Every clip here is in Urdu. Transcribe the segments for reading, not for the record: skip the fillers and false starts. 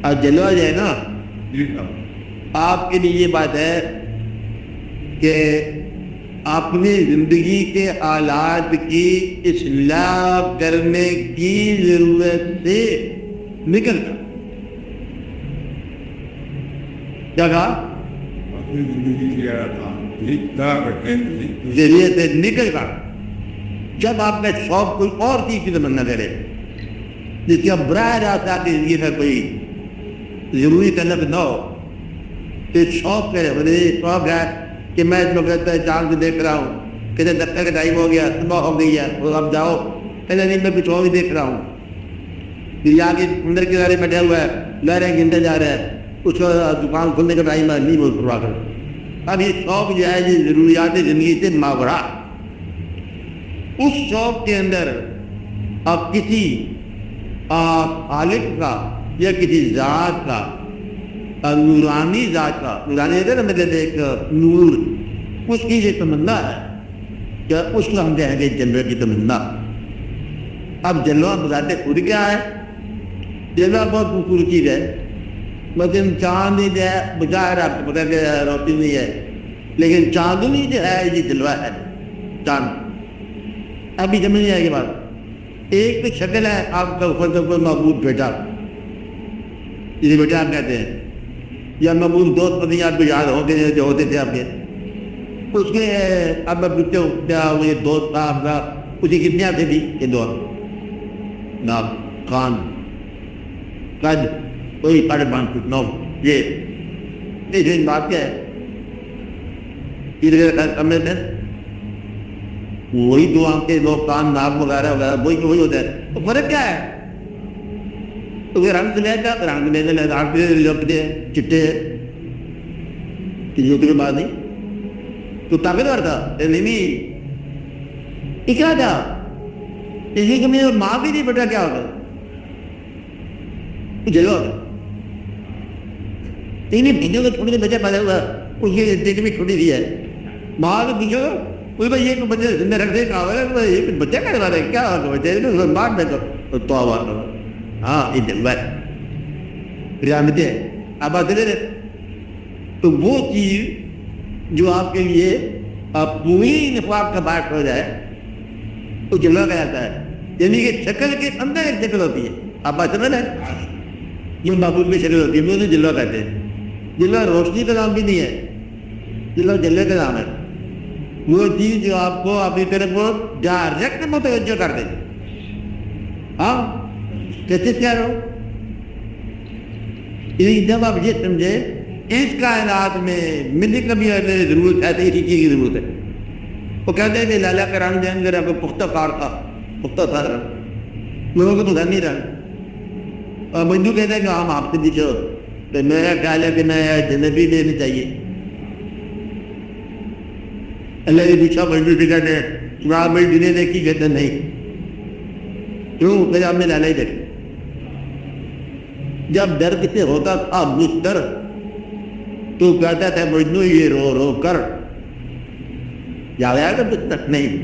اور جلوہ جو ہے نا جی صاحب آپ کے لیے یہ بات ہے کہ اپنی زندگی کے حالات کی اصلاح کرنے کی ضرورت سے نکل کر کیا کہا اپنی زندگی کی ذریعے سے نکل کر جب آپ کا شوق کوئی اور چیز کی تمنا کرے جس کا براہ راست آپ کی زندگی میں کوئی ضروری طلب نہ ہو تو شوق کرے مجھے شوق ہے کہ میں اس وقت چاند دیکھ رہا ہوں کہتے دفتر کا ٹائم ہو گیا صبح ہو گئی ہے وہ اب جاؤ کہتے نہیں میں کچھ اور بھی دیکھ رہا ہوں پھر یہاں کے اندر کنارے بیٹھا ہوا ہے لہریں گنتے جا رہا ہے اس کا دکان کھلنے کا ٹائم ہے نہیں بول کروا کر اب یہ شوق جو ہے یہ ضروریات زندگی سے ماورا اس شوق کے اندر اب کسی خالق کا یا کسی ذات کا نورانی ذات کا نورانی ہے نا مطلب ایک نور اس کی یہ تمنا ہے کہ اس کو ہم کہیں گے جلوے کی تمنا اب جلوہ بذات خود کیا ہے جلوہ بہت خوبصورت چیز ہے لیکن چاند جو ہے بظاہر آپ کو پتہ کہ روشنی نہیں ہے لیکن چاندنی جو ہے یہ جلوہ ہے چاند ابھی سمجھ نہیں آئے گی بات ایک تو شکل ہے آپ کا اوپر سے کوئی معبود بیٹا جسے بیٹا آپ کہتے ہیں یا معبود دوست پتہ آپ کو یاد ہوتے جو ہوتے تھے آپ کے اس کے اب میں پوچھتے ہوں کیا یہ دوست تھا آپ کا اس کی کتنے آتے تھی یہ دوست نام خان قد کوئی 5.9 یہ بات کیا ہے سمجھتے ہیں وہی دو آنکھیں دو کان ناک وغیرہ وغیرہ وہی ہوتا ہے تو فرق کیا ہے تو وہ رنگ لے جا رنگ لینے لے رنگ لپٹے چٹے کسی کی بات نہیں تو طاقتور تھا نہیں کیا تھا اسی کمی ماں بھی نہیں بیٹا کیا ہوتا جلو ہوتا تین مہینوں کا چھوٹے بچہ پیدا ہوا اس کی ڈیٹ بھی چھوٹی دی ہے ماں کو پیچھو کوئی بھائی یہ بچے زندہ رکھتے کہا یہ بچہ کہنے والا ہے کیا بچے مار دے تو ہاں یہ جلوہ ہے ریامتیں ہیں آپ آتے رہے تو وہ چیز جو آپ کے لیے پوری نفاق کا باعث ہو جائے وہ جلوہ کہا جاتا ہے یعنی کہ شکل کے اندر ایک شکل ہوتی ہے آپ بات سمجھ رہے ہیں یہ معبود میں شکل ہوتی ہے وہ انہیں جلوہ کہتے ہیں جلوہ روشنی کا نام بھی نہیں ہے جلوہ جلوے کا نام ہے وہ چیز جو آپ کو اپنی طرف کو ڈائریکٹ متوجہ کر دے ہاں کیسے کیا رہو جب آپ یہ سمجھے اس کائنات میں ملی کبھی ضرورت ہے تو اسی چیز کی ضرورت ہے وہ کہتے ہیں کہ لالا کا رنگ دیں گے آپ کو پختہ کار تھا پختہ تھا رنگ لوگوں کو تو نہیں رنگ اور مجھو کہتے ہیں کہ ہم آپ سے دیکھو تو میرا خیال ہے کہ میں جنبی لینا چاہیے اللہ کے پیچھا مجھو سے کہتے ہیں آپ میری دنیا دیکھی کہتے ہیں نہیں کیوں کہ آپ نے لالا ہی دیکھا جب درد سے ہوتا تھا مستر تو کہتا تھا مجنو یہ رو رو کر یاد آیا کہ تک نہیں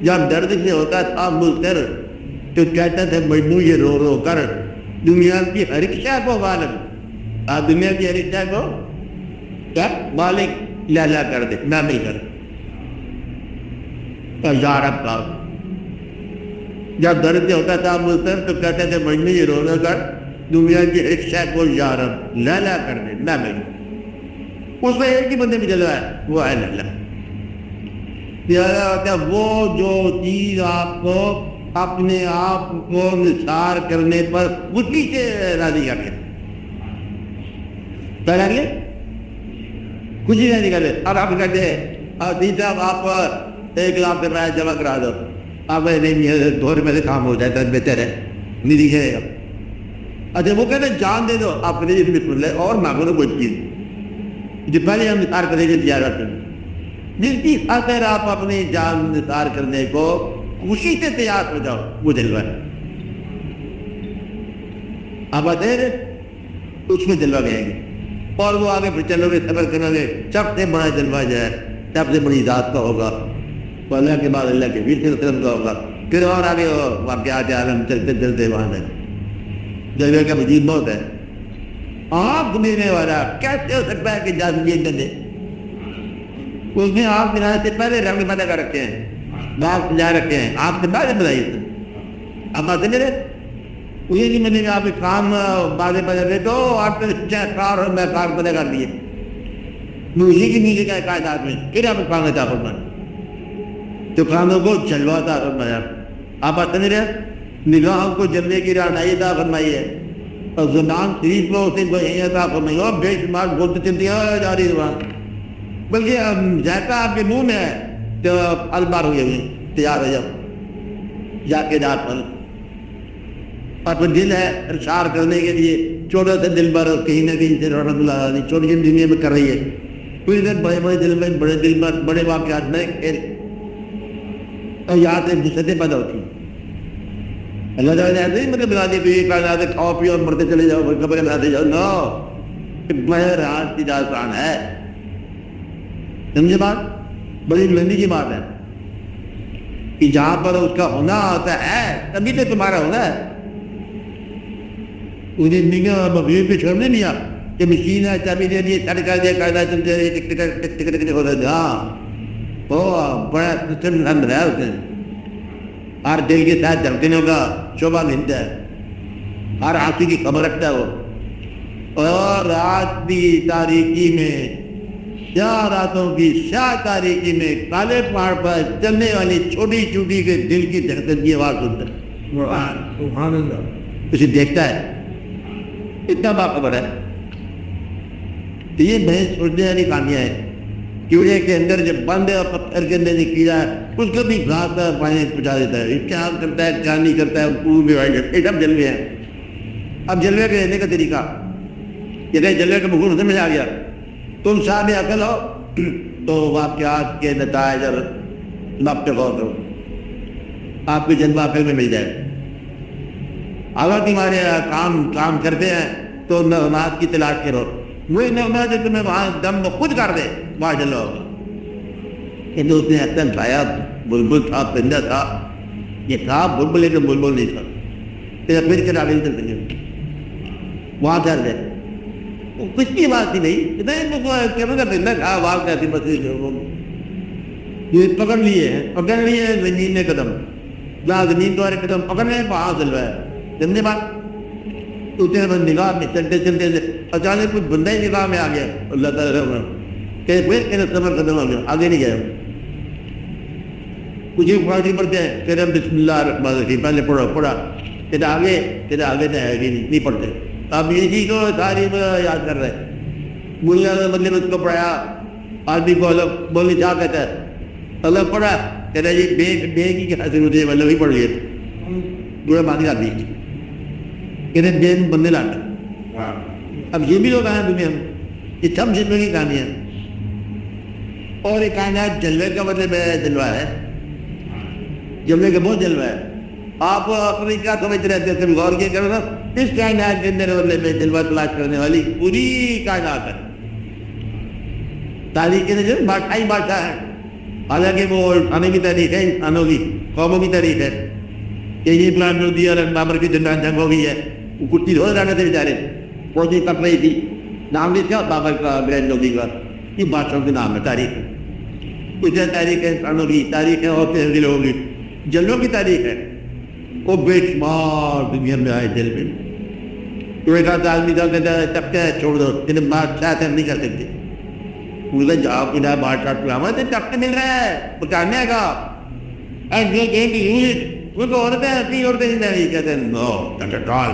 جب درد سے ہوتا تھا مستر تو کہتا تھا مجنو یہ رو رو کر دنیا کی ہر ایک شے کو غالب آپ دنیا کی ہر ایک شے کو کیا مالک لالا کر دے میں نہیں کر یارب کا جب درد سے ہوتا تھا مستر تو کہتا تھا مجنو یہ رو رو کر دنیا کی ایک شے کو یارب لالا کر دے میں نہیں اس میں ایک ہی بندے میں جلوہ ہے وہ ہے لالا ہوتا ہے وہ جو چیز آپ کو اپنے آپ کو نثار کرنے پر اسی سے راضی کر کے کیا کر کے کچھ ہی نہیں کرتے اب آپ کہتے ہیں تیسرا آپ 1 لاکھ روپیہ جمع کرا دو آپ نہیں 2 روپئے سے کام ہو جائے تو بہتر ہے نہیں دکھے گا اچھا وہ کہتے ہیں جان دے دو آپ نے جس میں سن لے اور مانگو نا کوئی چیز جو پہلے ہم نثار کرنے کے تیار رکھتے ہیں جس کی خاطر آپ اپنی جان نثار کرنے کو خوشی سے تیار ہو جاؤ وہ جلوہ ہے آپ آتے ہیں اس میں جلوہ کہیں گے اور وہ آگے پھر چلو گے صبر کرو گے سب سے بڑا جلوہ جو ہے سب سے بڑی ذات کا ہوگا وہ اللہ کے بعد اللہ کے ویر وسلم کا ہوگا پھر اور آگے واقعات عالم چلتے چلتے وہاں ہے جلوے کا مزید بہت ہے آنکھ دینے والا کیسے ہو سکتا ہے کہ جادوگر نہ دے؟ اس نے آنکھ دلانے سے پہلے رنگ پیدا کر رکھے ہیں، باغ سجا رکھے ہیں، آپ سے بعد بتائیے تھے اب آتے میرے یہ نہیں میں نے آپ کے کام بازے پیدا دے تو آپ نے کار اور میں کار پیدا کر دیے مجھے کی نیچے کا کائنات میں پھر آپ کام عطا فرمائے تو کاموں کو جلوہ عطا فرمایا آپ آتے نہیں رہے نگاہوں کو جلوے کی رہنائی عطا فرمائی ہے اور زبان شریف میں اسے یہی عطا فرمائی اور بے شمار بولتے چلتی ہے جاری زبان بلکہ ذائقہ آپ کے منہ میں ہے تو البار ہوئے ہوئے تیار ہو جاؤ جا کے دار پر اور وہ دل ہے ارشار کرنے کے لیے چھوٹا سا دل بھر کہیں نہ کہیں سے رحمت اللہ علیہ چھوٹی سی دنیا میں کر رہی ہے کوئی دن بڑے بڑے دل میں بڑے دل میں بڑے واقعات میں اور یہاں سے جسدیں پیدا ہوتی ہیں اللہ تعالیٰ نے ایسے نہیں مطلب بنا دی کہ یہ کائنات کھاؤ پیو اور مرتے چلے جاؤ کپڑے بناتے جاؤ نو بہر ہاتھ کی داستان ہے سمجھے بات بڑی بلندی کی بات ہے کہ جہاں پر اس کا ہونا ہوتا ہے تبھی تو تمہارا ہونا ہے انہیں نگاہ مغرب پہ چھوڑنے نہیں آپ کہ مشین ہے چابی دے دیے سڑ کر دیا قاعدہ چلتے رہے ٹک ٹک ٹک ٹک ٹک ہوتا ہے ہاں وہ بڑا سسٹم اندر ہے اس نے ہر دل کے ساتھ دھڑکنوں کا شعبہ ملتا ہے ہر آنکھ کی خبر رکھتا ہے وہ اور رات کی تاریکی میں یا راتوں کی سیاہ تاریکی میں کالے پہاڑ پر چلنے والی چھوٹی چھوٹی کے دل کی دھڑکن کی آواز سنتا ہے سبحان اللہ اسے دیکھتا ہے اتنا باخبر ہے تو یہ بحث سوچنے والی کہانیاں ہیں کیڑے کے اندر جب بند ہے اور پتھر کے اندر جو کیڑا ہے اس کو بھی گھاس کا پانی پہنچا دیتا ہے کیا کرتا ہے کیا نہیں کرتا ہے یہ سب جلوے ہیں اب جلوے کے رہنے کا طریقہ یہ جلوے کا مقصود سمجھ آ گیا تم صاحب عقل ہو تو واقعات کے نتائج اور نب پہ غور کرو آپ کو جلوہ عقل میں مل جائے اگر تمہارے کام کرتے ہیں تو نغمات کی تلاش کرو وہی نغمات جو تمہیں وہاں دم خود کر دے وہاں جلوہ ہوگا کہ اس نے حسن کھایا بلبل تھا پرندہ تھا یہ تھا بلبل لیکن بلبل نہیں تھا پھر کے راغل چلتے ہیں وہاں چل دے کچھ بھی بات ہی نہیں کہنا پرندہ تھا وہاں کیسی بس یہ پکڑ لیے زمین نے قدم جہاں زمین تمہارے قدم پکڑنے ہیں وہاں جلوہ ہے سمجھے بات تو نگاہ میں چلتے چلتے اچانک کچھ بندہ ہی نگاہ میں آ گیا اللہ تعالیٰ کہ پھر صبر ختم ہو گیا آگے نہیں گیا کچھ فارسی پڑھتے ہیں پھر ہم بسم اللہ الرحمن الرحیم پہلے پڑھا پھر آگے تو ہے نہیں پڑھتے اب یہ چیز کو ساری یاد کر رہے بولنے کا مطلب اس کو پڑھایا آدمی کو الگ بولنے کیا کہتا ہے الگ پڑھا کہتا جی بے کی کیا حاصل ہوتی ہے مطلب ہی پڑھ لیے برا مانی آتی کہتے بے بندے لاتا اب یہ بھی لوگ آئے دنیا میں یہ سب جلوے کی کہانی ہے اور ایک کائنات جلوے کا مطلب جلوہ ہے جلوے کا بہت جلوہ ہے آپ اپنی کیا سمجھ رہتے ہیں غور کیا کرو نا اس کائنات کے اندر مطلب میں جلوہ تلاش کرنے والی پوری کائنات ہے تاریخ کے جو بادشاہی بادشاہ ہے حالانکہ وہ انسانوں کی تاریخ ہے انسانوں کی قوموں کی تاریخ ہے کہ یہ پلان جو دیا اور بابر کی جنران جنگ ہو گئی ہے وہ کچھ چیز ہو رہے تھے بیچارے فوجی کٹ رہی تھی نام نہیں تھا بابر کا گرینڈ لوگی کا یہ بادشاہوں کے نام ہے تاریخ کچھ تاریخ ہے انسانوں کی تاریخ ہے اور دلوں کی جلوں کی تاریخ ہے وہ بے شمار دنیا میں آئے دل میں تو ایک آدھ آدمی کا کہتا ہے تب کیا چھوڑ دو جنہیں بادشاہ سے ہم نہیں کر سکتے مجھے جواب ملا بادشاہ پلاما تو تب مل رہا ہے بچانے کا وہ تو عورتیں ایسی عورتیں نہیں کہتے ہیں نو ڈال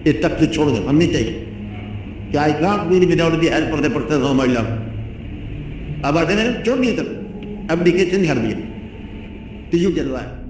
یہ تب سے چھوڑ دو ہم نہیں چاہیے کیا اکرام میری وداؤٹ دی ہیلپ کرتے پڑتے ہو مائی لو اب آتے ہیں چھوڑ دیے تب اپلیکیشن کر دیے تو یوں چل رہا ہے